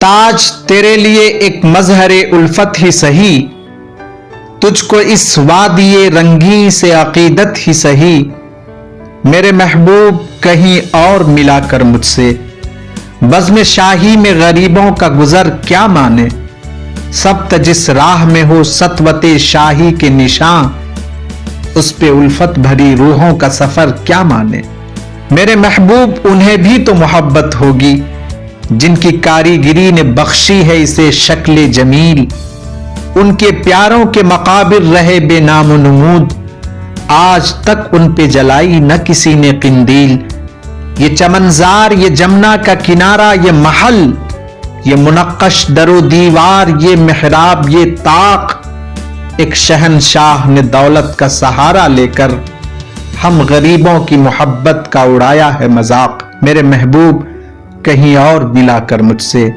ताज तेरे लिए एक मजहरे उल्फत ही सही, तुझको इस वादिये रंगी से अकीदत ही सही। मेरे महबूब कहीं और मिला कर मुझसे, बज़्म शाही में गरीबों का गुजर क्या माने। सब्त जिस राह में हो सतवते शाही के निशान, उस पे उल्फत भरी रूहों का सफर क्या माने। मेरे महबूब उन्हें भी तो मोहब्बत होगी, जिनकी कारीगिरी ने बख्शी है इसे शक्ल जमील। उनके प्यारों के मकाबिर रहे बेनाम नमूद, आज तक उन पे जलाई न किसी ने किंदील। ये चमनजार, ये जमुना का किनारा, ये महल, ये मुनक्कश दरो दीवार, ये मेहराब, ये ताक, एक शहनशाह ने दौलत का सहारा लेकर हम गरीबों की मोहब्बत का उड़ाया है मजाक। मेरे महबूब कहीं और मिला कर मुझसे।